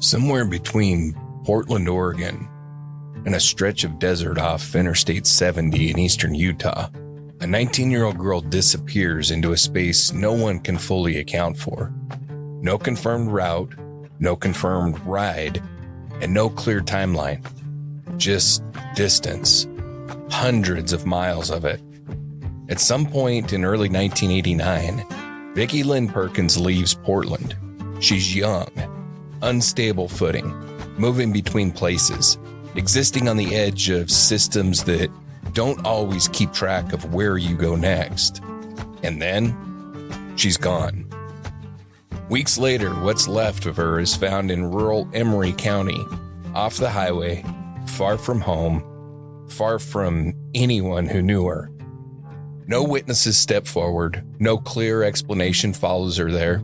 Somewhere between Portland, Oregon, and a stretch of desert off Interstate 70 in eastern Utah, a 19-year-old girl disappears into a space no one can fully account for. No confirmed route, no confirmed ride, and no clear timeline. Just distance. Hundreds of miles of it. At some point in early 1989, Vicky Lynn Perkins leaves Portland. She's young, unstable footing, moving between places, existing on the edge of systems that don't always keep track of where you go next. And then, she's gone. Weeks later, what's left of her is found in rural Emery County, off the highway, far from home, far from anyone who knew her. No witnesses step forward, no clear explanation follows her there.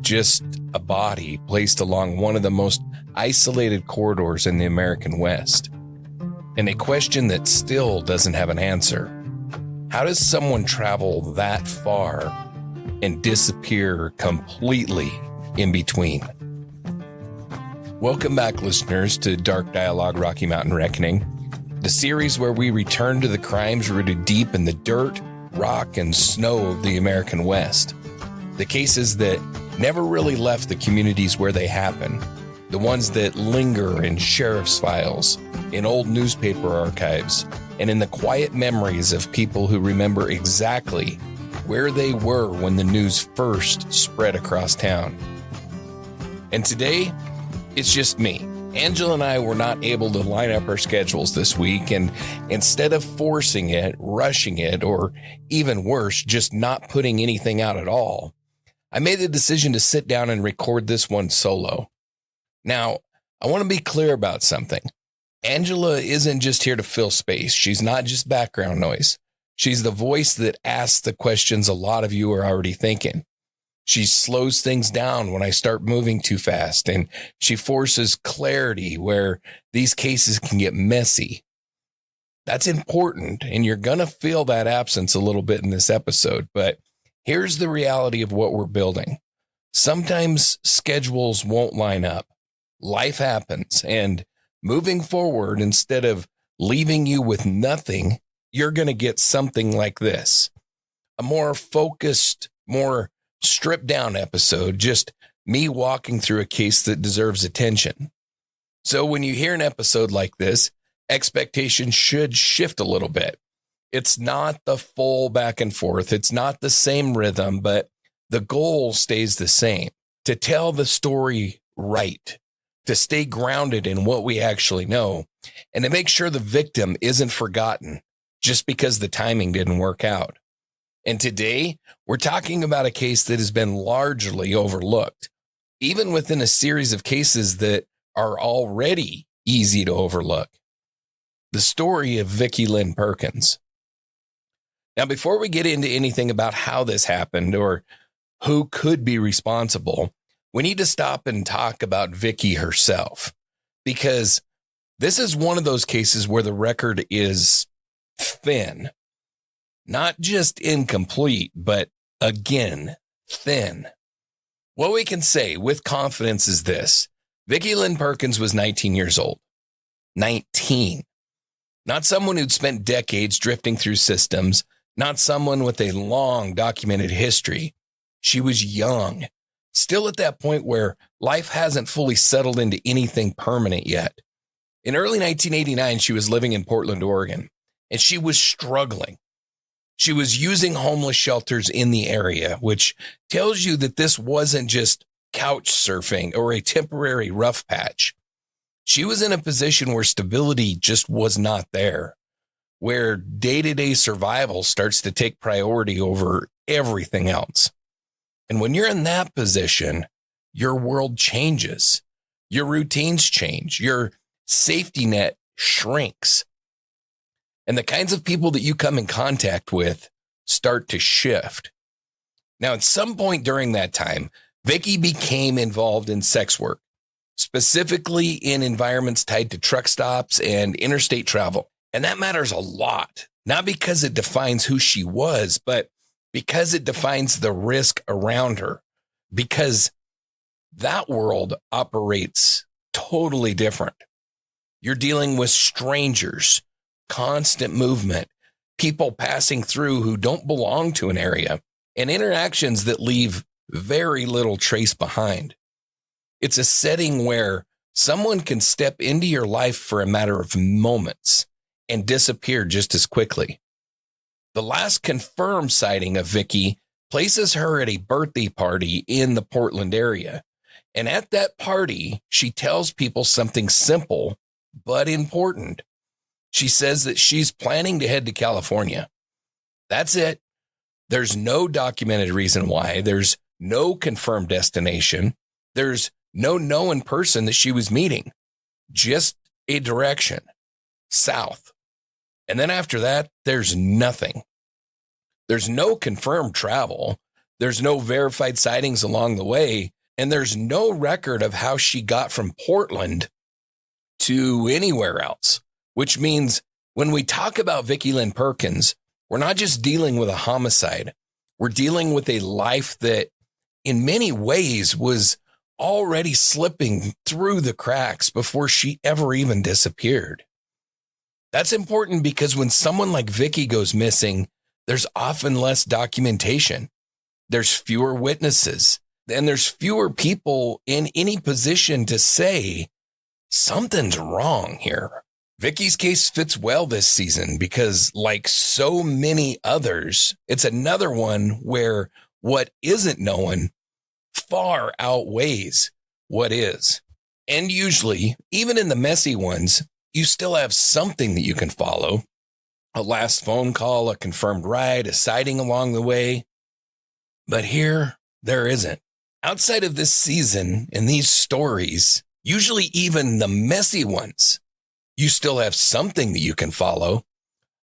Just a body placed along one of the most isolated corridors in the American West. And a question that still doesn't have an answer. How does someone travel that far and disappear completely in between? Welcome back, listeners, to Dark Dialogue Rocky Mountain Reckoning, the series where we return to the crimes rooted deep in the dirt, rock, and snow of the American West. The cases that never really left the communities where they happen. The ones that linger in sheriff's files, in old newspaper archives, and in the quiet memories of people who remember exactly where they were when the news first spread across town. And today, it's just me. Angela and I were not able to line up our schedules this week, and instead of forcing it, rushing it, or even worse, just not putting anything out at all, I made the decision to sit down and record this one solo. Now, I want to be clear about something. Angela isn't just here to fill space. She's not just background noise. She's the voice that asks the questions a lot of you are already thinking. She slows things down when I start moving too fast, and she forces clarity where these cases can get messy. That's important, and you're going to feel that absence a little bit in this episode, but here's the reality of what we're building. Sometimes schedules won't line up. Life happens, and moving forward, instead of leaving you with nothing, you're going to get something like this. A more focused, more stripped down episode, just me walking through a case that deserves attention. So when you hear an episode like this, expectations should shift a little bit. It's not the full back and forth. It's not the same rhythm, but the goal stays the same. To tell the story right, to stay grounded in what we actually know, and to make sure the victim isn't forgotten just because the timing didn't work out. And today, we're talking about a case that has been largely overlooked, even within a series of cases that are already easy to overlook. The story of Vicky Lynn Perkins. Now, before we get into anything about how this happened or who could be responsible, we need to stop and talk about Vicky herself, because this is one of those cases where the record is thin. Not just incomplete, but again, thin. What we can say with confidence is this. Vicky Lynn Perkins was 19 years old. 19. Not someone who'd spent decades drifting through systems, not someone with a long documented history. She was young, still at that point where life hasn't fully settled into anything permanent yet. In early 1989, she was living in Portland, Oregon, and she was struggling. She was using homeless shelters in the area, which tells you that this wasn't just couch surfing or a temporary rough patch. She was in a position where stability just was not there, where day-to-day survival starts to take priority over everything else. And when you're in that position, your world changes. Your routines change. Your safety net shrinks. And the kinds of people that you come in contact with start to shift. Now, at some point during that time, Vicky became involved in sex work, specifically in environments tied to truck stops and interstate travel. And that matters a lot, not because it defines who she was, but because it defines the risk around her, because that world operates totally different. You're dealing with strangers, constant movement, people passing through who don't belong to an area, and interactions that leave very little trace behind. It's a setting where someone can step into your life for a matter of moments and disappear just as quickly. The last confirmed sighting of Vicky places her at a birthday party in the Portland area. And at that party, she tells people something simple but important. She says that she's planning to head to California. That's it. There's no documented reason why. There's no confirmed destination. There's no known person that she was meeting. Just a direction, south. And then after that, there's nothing. There's no confirmed travel. There's no verified sightings along the way. And there's no record of how she got from Portland to anywhere else, which means when we talk about Vicky Lynn Perkins, we're not just dealing with a homicide. We're dealing with a life that in many ways was already slipping through the cracks before she ever even disappeared. That's important because when someone like Vicky goes missing, there's often less documentation. There's fewer witnesses, and there's fewer people in any position to say something's wrong here. Vicky's case fits well this season because, like so many others, it's another one where what isn't known far outweighs what is. And usually, even in the messy ones, you still have something that you can follow. A last phone call, a confirmed ride, a sighting along the way. But here, there isn't. Outside of this season and these stories, usually even the messy ones, you still have something that you can follow.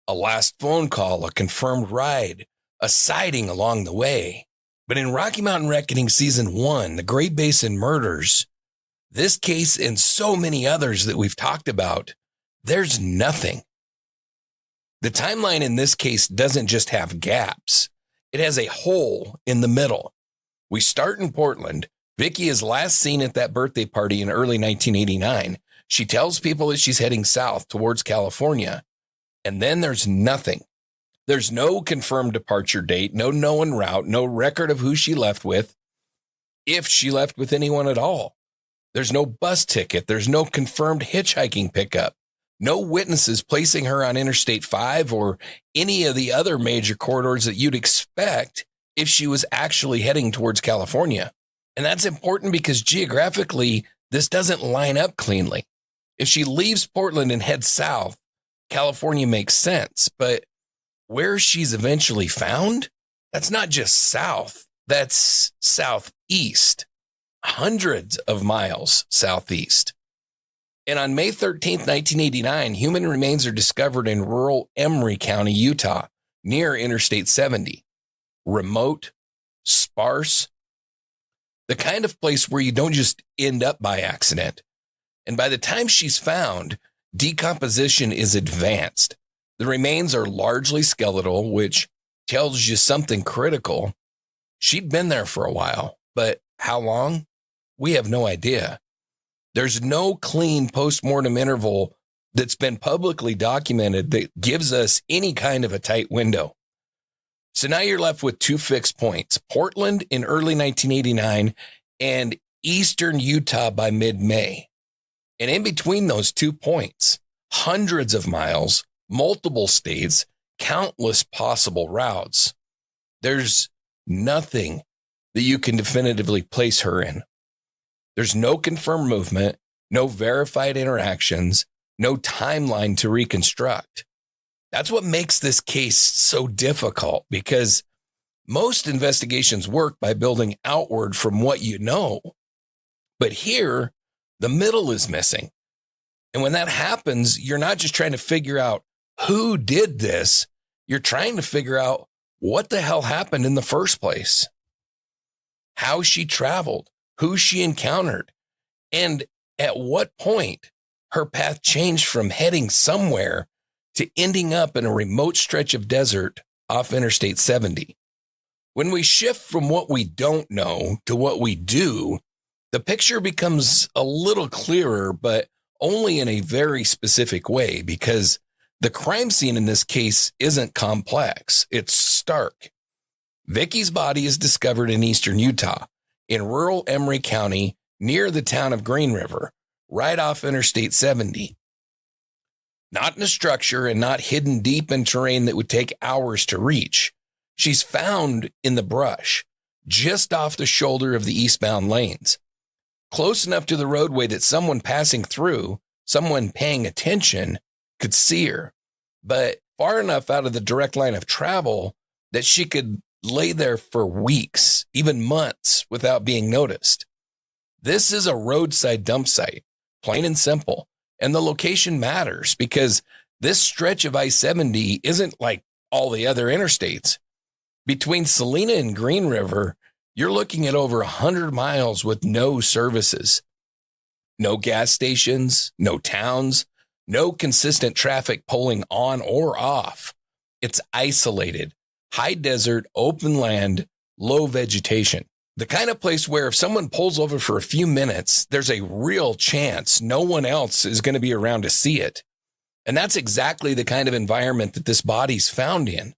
A last phone call, a confirmed ride, a sighting along the way. But in Rocky Mountain Reckoning Season 1, the Great Basin Murders, this case and so many others that we've talked about, there's nothing. The timeline in this case doesn't just have gaps. It has a hole in the middle. We start in Portland. Vicky is last seen at that birthday party in early 1989. She tells people that she's heading south towards California. And then there's nothing. There's no confirmed departure date, no known route, no record of who she left with, if she left with anyone at all. There's no bus ticket. There's no confirmed hitchhiking pickup. No witnesses placing her on Interstate 5 or any of the other major corridors that you'd expect if she was actually heading towards California. And that's important because geographically, this doesn't line up cleanly. If she leaves Portland and heads south, California makes sense. But where she's eventually found, that's not just south, that's southeast, hundreds of miles southeast. And on May 13th, 1989, human remains are discovered in rural Emery County, Utah, near Interstate 70. Remote, sparse, the kind of place where you don't just end up by accident. And by the time she's found, decomposition is advanced. The remains are largely skeletal, which tells you something critical. She'd been there for a while, but how long? We have no idea. There's no clean postmortem interval that's been publicly documented that gives us any kind of a tight window. So now you're left with two fixed points, Portland in early 1989 and eastern Utah by mid-May. And in between those 2 points, hundreds of miles, multiple states, countless possible routes. There's nothing that you can definitively place her in. There's no confirmed movement, no verified interactions, no timeline to reconstruct. That's what makes this case so difficult because most investigations work by building outward from what you know. But here, the middle is missing. And when that happens, you're not just trying to figure out who did this. You're trying to figure out what the hell happened in the first place, how she traveled, who she encountered, and at what point her path changed from heading somewhere to ending up in a remote stretch of desert off Interstate 70. When we shift from what we don't know to what we do, The picture becomes a little clearer, but only in a very specific way, because the crime scene in this case isn't complex. It's stark. Vicky's body is discovered in eastern Utah, in rural Emery County, near the town of Green River, right off Interstate 70. Not in a structure and not hidden deep in terrain that would take hours to reach. She's found in the brush, just off the shoulder of the eastbound lanes, close enough to the roadway that someone passing through, someone paying attention, could see her, but far enough out of the direct line of travel that she could lay there for weeks, even months, without being noticed. This is a roadside dump site, plain and simple, and the location matters because this stretch of I-70 isn't like all the other interstates. Between Salina and Green River, you're looking at over 100 miles with no services, no gas stations, no towns, no consistent traffic pulling on or off. It's isolated, high desert, open land, low vegetation. The kind of place where if someone pulls over for a few minutes, there's a real chance no one else is going to be around to see it. And that's exactly the kind of environment that this body's found in.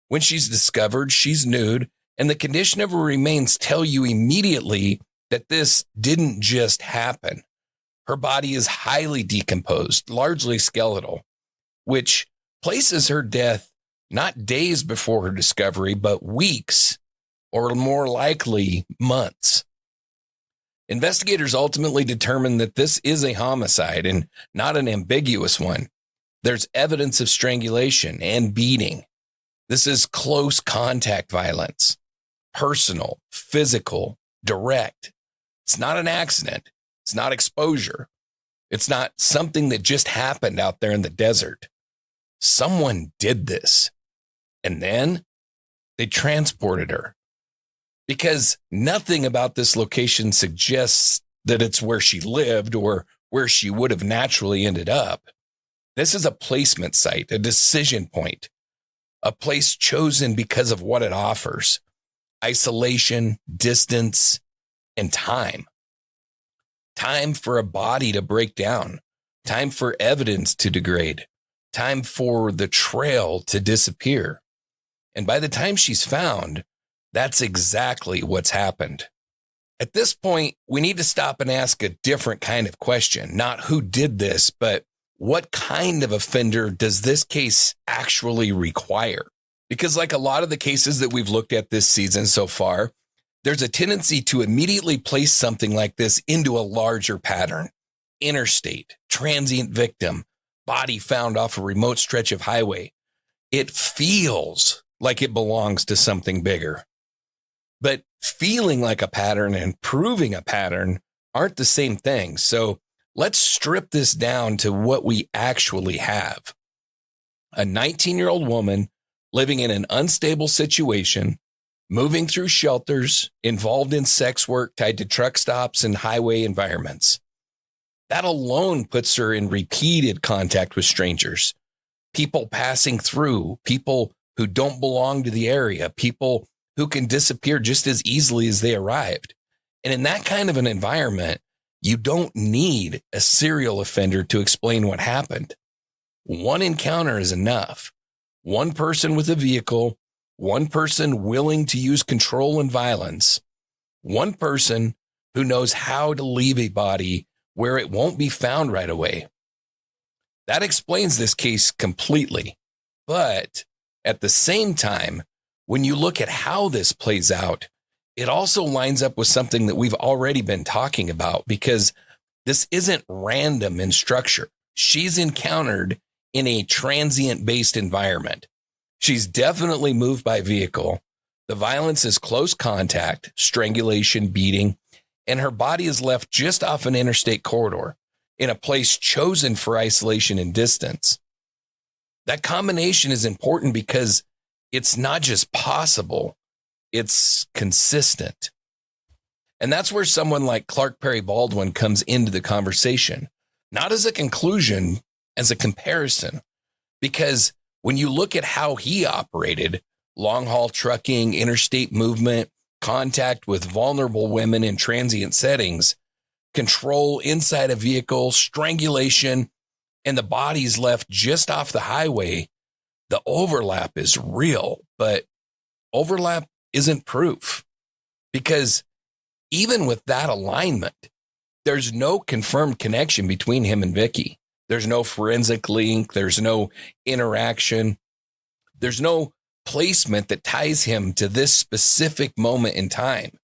When she's discovered, she's nude, and the condition of her remains tell you immediately that this didn't just happen. Her body is highly decomposed, largely skeletal, which places her death not days before her discovery, but weeks, or more likely months. Investigators ultimately determined that this is a homicide and not an ambiguous one. There's evidence of strangulation and beating. This is close contact violence, personal, physical, direct. It's not an accident. It's not exposure. It's not something that just happened out there in the desert. Someone did this. And then they transported her. Because nothing about this location suggests that it's where she lived or where she would have naturally ended up. This is a placement site, a decision point, a place chosen because of what it offers: isolation, distance, and time. Time for a body to break down, time for evidence to degrade, time for the trail to disappear. And by the time she's found, that's exactly what's happened. At this point, we need to stop and ask a different kind of question, not who did this, but what kind of offender does this case actually require? Because like a lot of the cases that we've looked at this season so far, there's a tendency to immediately place something like this into a larger pattern. Interstate, transient victim, body found off a remote stretch of highway. It feels like it belongs to something bigger. But feeling like a pattern and proving a pattern aren't the same thing. So let's strip this down to what we actually have. A 19-year-old woman living in an unstable situation, moving through shelters, involved in sex work tied to truck stops and highway environments. That alone puts her in repeated contact with strangers, people passing through, people who don't belong to the area, people who can disappear just as easily as they arrived. And in that kind of an environment, you don't need a serial offender to explain what happened. One encounter is enough. One person with a vehicle, one person willing to use control and violence, one person who knows how to leave a body where it won't be found right away. That explains this case completely. But at the same time, when you look at how this plays out, it also lines up with something that we've already been talking about, because this isn't random in structure. She's encountered in a transient-based environment. She's definitely moved by vehicle. The violence is close contact, strangulation, beating, and her body is left just off an interstate corridor in a place chosen for isolation and distance. That combination is important because it's not just possible, it's consistent. And that's where someone like Clark Perry Baldwin comes into the conversation, not as a conclusion, as a comparison. Because when you look at how he operated, long haul trucking, interstate movement, contact with vulnerable women in transient settings, control inside a vehicle, strangulation, and the body's left just off the highway, the overlap is real, but overlap isn't proof, because even with that alignment, there's no confirmed connection between him and Vicky. There's no forensic link. There's no interaction. There's no placement that ties him to this specific moment in time.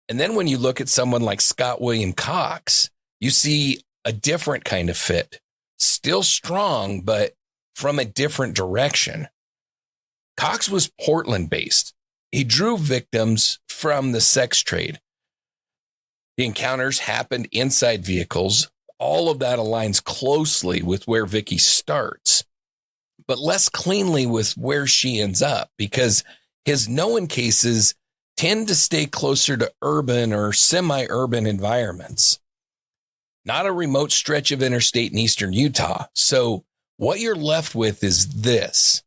And then when you look at someone like Scott William Cox, you see a different kind of fit, still strong, but from a different direction. Cox was Portland-based. He drew victims from the sex trade. The encounters happened inside vehicles. All of that aligns closely with where Vicky starts, but less cleanly with where she ends up, because his known cases tend to stay closer to urban or semi-urban environments, not a remote stretch of interstate in eastern Utah. So what you're left with is this: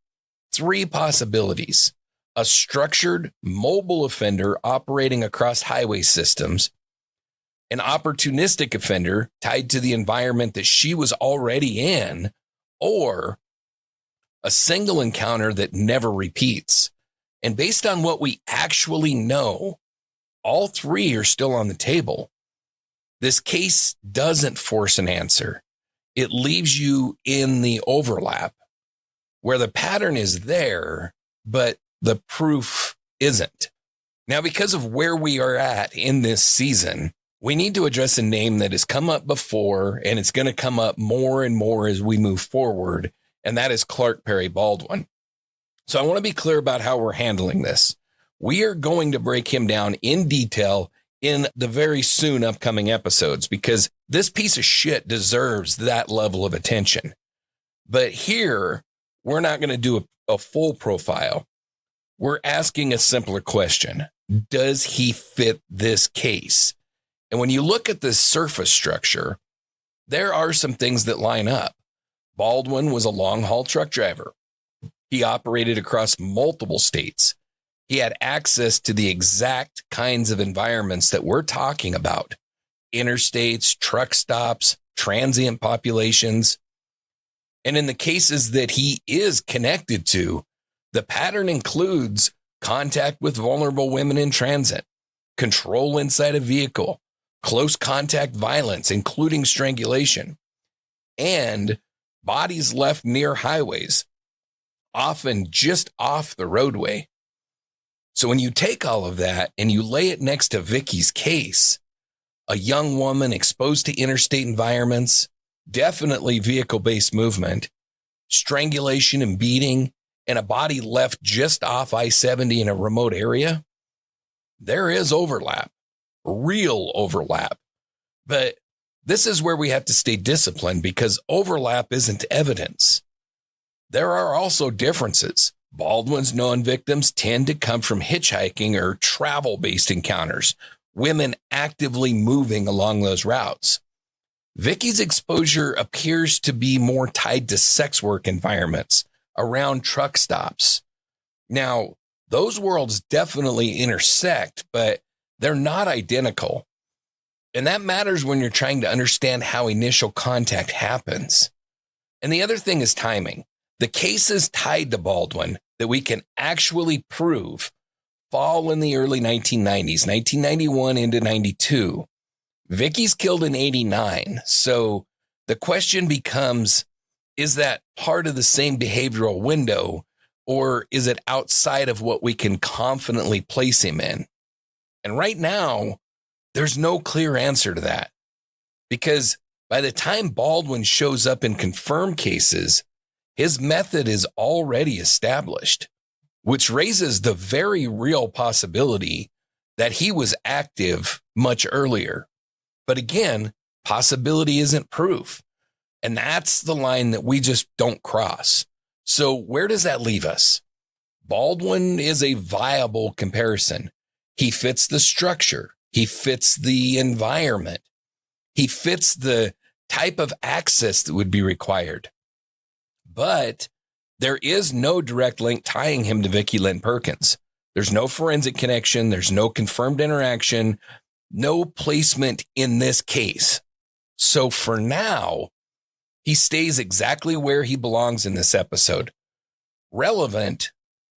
3 possibilities: a structured, mobile offender operating across highway systems, an opportunistic offender tied to the environment that she was already in, or a single encounter that never repeats. And based on what we actually know, all 3 are still on the table. This case doesn't force an answer. It leaves you in the overlap where the pattern is there, but the proof isn't. Now, because of where we are at in this season, we need to address a name that has come up before, and it's going to come up more and more as we move forward, and that is Clark Perry Baldwin. So I want to be clear about how we're handling this. We are going to break him down in detail in the very soon upcoming episodes, because this piece of shit deserves that level of attention. But here, we're not going to do a full profile. We're asking a simpler question. Does he fit this case? And when you look at the surface structure, there are some things that line up. Baldwin was a long-haul truck driver. He operated across multiple states. He had access to the exact kinds of environments that we're talking about: interstates, truck stops, transient populations. And in the cases that he is connected to, the pattern includes contact with vulnerable women in transit, control inside a vehicle, close contact violence, including strangulation, and bodies left near highways, often just off the roadway. So when you take all of that and you lay it next to Vicky's case, a young woman exposed to interstate environments, definitely vehicle-based movement, strangulation and beating, and a body left just off I-70 in a remote area, there is overlap, real overlap. But this is where we have to stay disciplined, because overlap isn't evidence. There are also differences. Baldwin's known victims tend to come from hitchhiking or travel-based encounters, women actively moving along those routes. Vicky's exposure appears to be more tied to sex work environments around truck stops. Now, those worlds definitely intersect, but they're not identical. And that matters when you're trying to understand how initial contact happens. And the other thing is timing. The cases tied to Baldwin that we can actually prove fall in the early 1990s, 1991 into 92. Vicky's killed in 89. So the question becomes, is that part of the same behavioral window, or is it outside of what we can confidently place him in? And right now, there's no clear answer to that, because by the time Baldwin shows up in confirmed cases, his method is already established, which raises the very real possibility that he was active much earlier. But again, possibility isn't proof. And that's the line that we just don't cross. So where does that leave us? Baldwin is a viable comparison. He fits the structure. He fits the environment. He fits the type of access that would be required. But there is no direct link tying him to Vicky Lynn Perkins. There's no forensic connection. There's no confirmed interaction, no placement in this case. So for now, he stays exactly where he belongs in this episode. Relevant,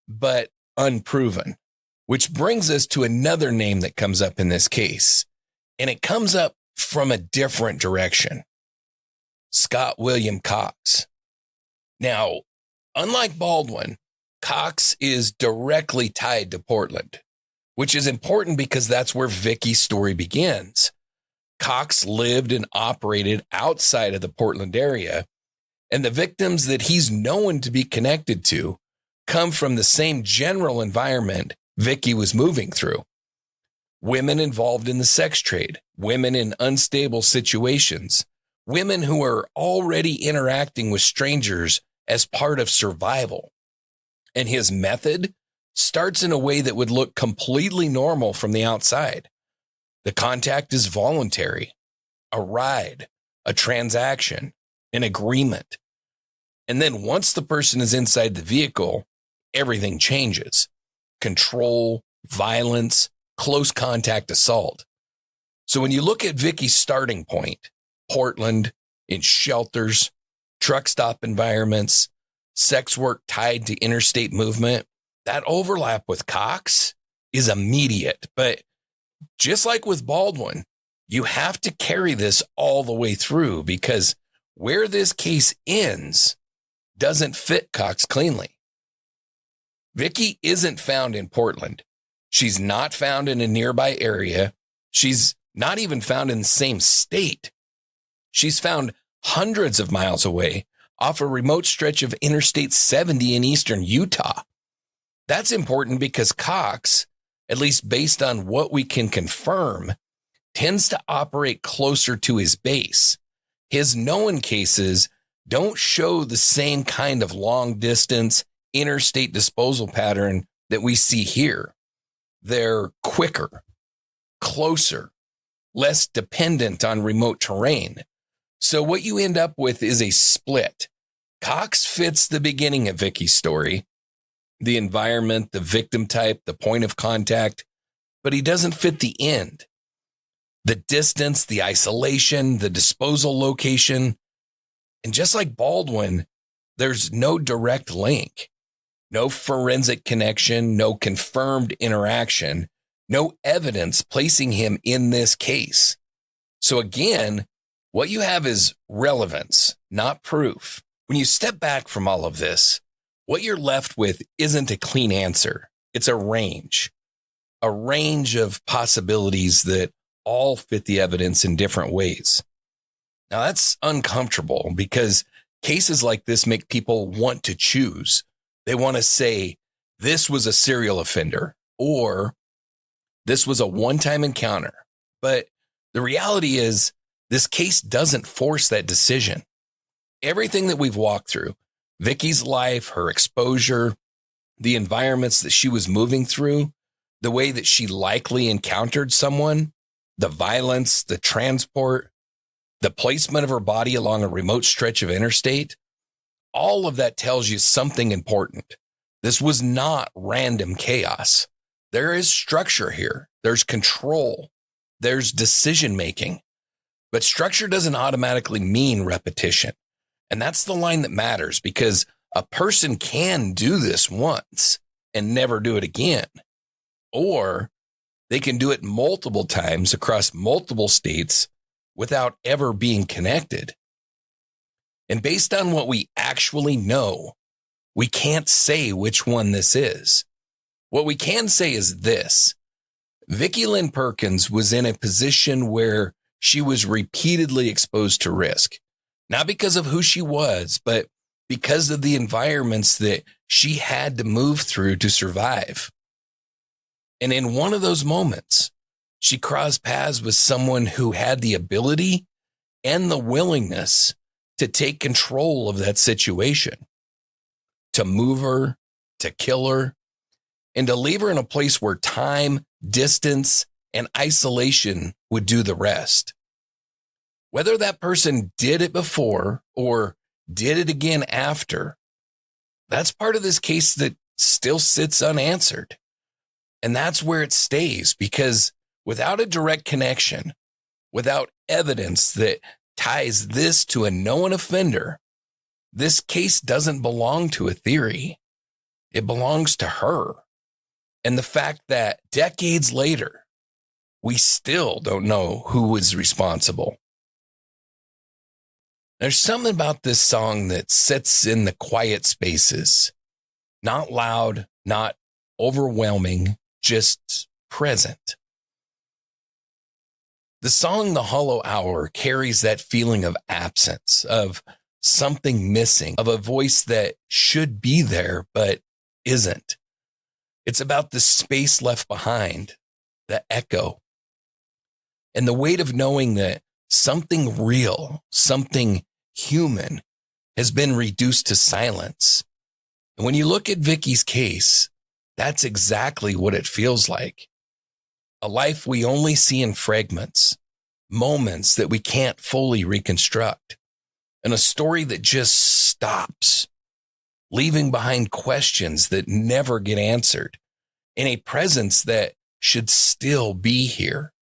but unproven, which brings us to another name that comes up in this case. And it comes up from a different direction. Scott William Cox. Now, unlike Baldwin, Cox is directly tied to Portland, which is important because that's where Vicky's story begins. Cox lived and operated outside of the Portland area, and the victims that he's known to be connected to come from the same general environment Vicky was moving through. Women involved in the sex trade, women in unstable situations, women who are already interacting with strangers as part of survival. And his method starts in a way that would look completely normal from the outside. The contact is voluntary, a ride, a transaction, an agreement. And then once the person is inside the vehicle, everything changes. Control, violence, close contact assault. So when you look at Vicky's starting point, Portland, in shelters, truck stop environments, sex work tied to interstate movement, that overlap with Cox is immediate. But just like with Baldwin, you have to carry this all the way through because where this case ends doesn't fit Cox cleanly. Vicky isn't found in Portland. She's not found in a nearby area. She's not even found in the same state. She's found hundreds of miles away off a remote stretch of Interstate 70 in eastern Utah. That's important because Cox, at least based on what we can confirm, tends to operate closer to his base. His known cases don't show the same kind of long distance interstate disposal pattern that we see here. They're quicker, closer, less dependent on remote terrain. So what you end up with is a split. Cox fits the beginning of Vicky's story, the environment, the victim type, the point of contact, but he doesn't fit the end. The distance, the isolation, the disposal location. And just like Baldwin, there's no direct link, no forensic connection, no confirmed interaction, no evidence placing him in this case. So again, what you have is relevance, not proof. When you step back from all of this, what you're left with isn't a clean answer. It's a range of possibilities that all fit the evidence in different ways. Now that's uncomfortable because cases like this make people want to choose. They want to say, this was a serial offender or this was a one-time encounter. But the reality is this case doesn't force that decision. Everything that we've walked through, Vicky's life, her exposure, the environments that she was moving through, the way that she likely encountered someone, the violence, the transport, the placement of her body along a remote stretch of interstate, all of that tells you something important. This was not random chaos. There is structure here. There's control. There's decision making. But structure doesn't automatically mean repetition. And that's the line that matters because a person can do this once and never do it again. Or they can do it multiple times across multiple states without ever being connected. And based on what we actually know, we can't say which one this is. What we can say is this. Vicky Lynn Perkins was in a position where she was repeatedly exposed to risk. Not because of who she was, but because of the environments that she had to move through to survive. And in one of those moments, she crossed paths with someone who had the ability and the willingness to take control of that situation, to move her, to kill her, and to leave her in a place where time, distance, and isolation would do the rest. Whether that person did it before or did it again after, that's part of this case that still sits unanswered. And that's where it stays, because without a direct connection, without evidence that ties this to a known offender, this case doesn't belong to a theory. It belongs to her. And the fact that decades later, we still don't know who was responsible. There's something about this song that sits in the quiet spaces, not loud, not overwhelming, just present. The song The Hollow Hour carries that feeling of absence, of something missing, of a voice that should be there but isn't. It's about the space left behind, the echo, and the weight of knowing that something real, something human has been reduced to silence. And when you look at Vicky's case, that's exactly what it feels like. A life we only see in fragments, moments that we can't fully reconstruct, and a story that just stops, leaving behind questions that never get answered, in a presence that should still be here.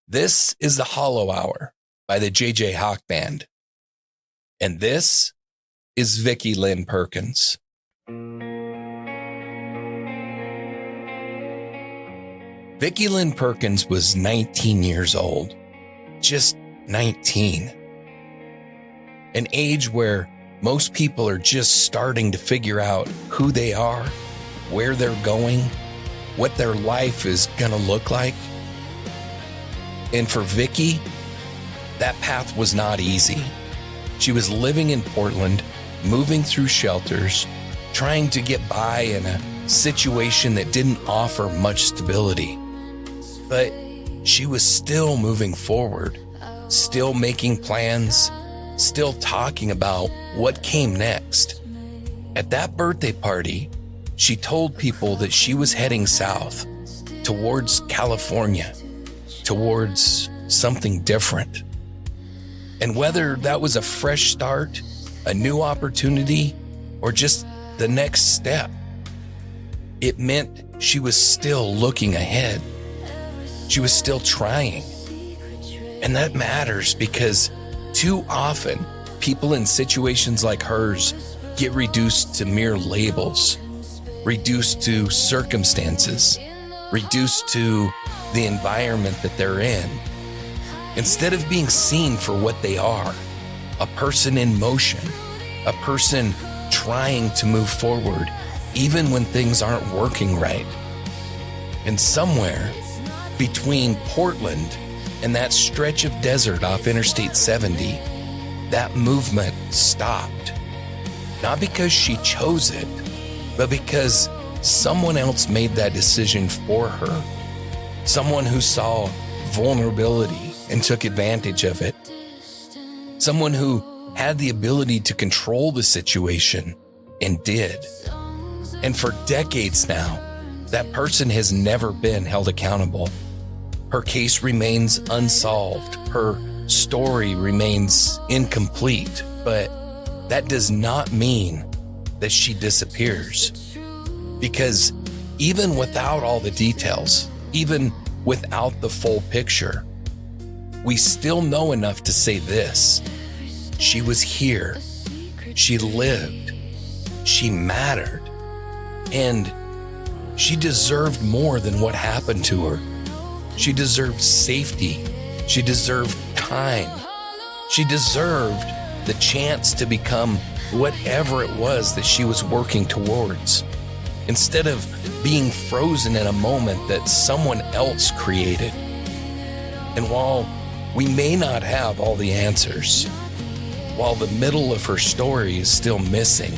This is The Hollow Hour by the J.J. Hawk Band. And this is Vicky Lynn Perkins. Vicky Lynn Perkins was 19 years old, just 19. An age where most people are just starting to figure out who they are, where they're going, what their life is going to look like. And for Vicky, that path was not easy. She was living in Portland, moving through shelters, trying to get by in a situation that didn't offer much stability. But she was still moving forward, still making plans, still talking about what came next. At that birthday party, she told people that she was heading south, towards California, towards something different. And whether that was a fresh start, a new opportunity, or just the next step, it meant she was still looking ahead. She was still trying. And that matters because too often, people in situations like hers get reduced to mere labels, reduced to circumstances, reduced to the environment that they're in, instead of being seen for what they are, a person in motion, a person trying to move forward, even when things aren't working right. And somewhere between Portland and that stretch of desert off Interstate 70, that movement stopped. Not because she chose it, but because someone else made that decision for her. Someone who saw vulnerability and took advantage of it. Someone who had the ability to control the situation and did. And for decades now, that person has never been held accountable. Her case remains unsolved. Her story remains incomplete, but that does not mean that she disappears. Because even without all the details, even without the full picture, we still know enough to say this: she was here, she lived, she mattered, and she deserved more than what happened to her. She deserved safety. She deserved time. She deserved the chance to become whatever it was that she was working towards, instead of being frozen in a moment that someone else created. And while we may not have all the answers, while the middle of her story is still missing,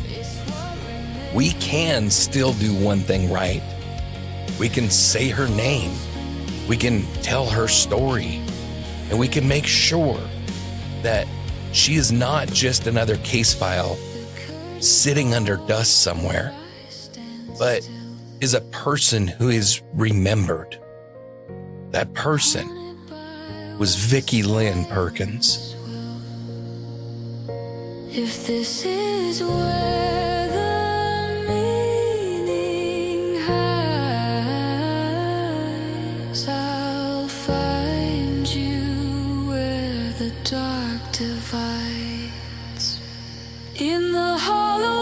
we can still do one thing right. We can say her name. We can tell her story, and we can make sure that she is not just another case file sitting under dust somewhere, but is a person who is remembered. That person was Vicky Lynn Perkins. If this is where the meaning hides, dark divides. In the hollow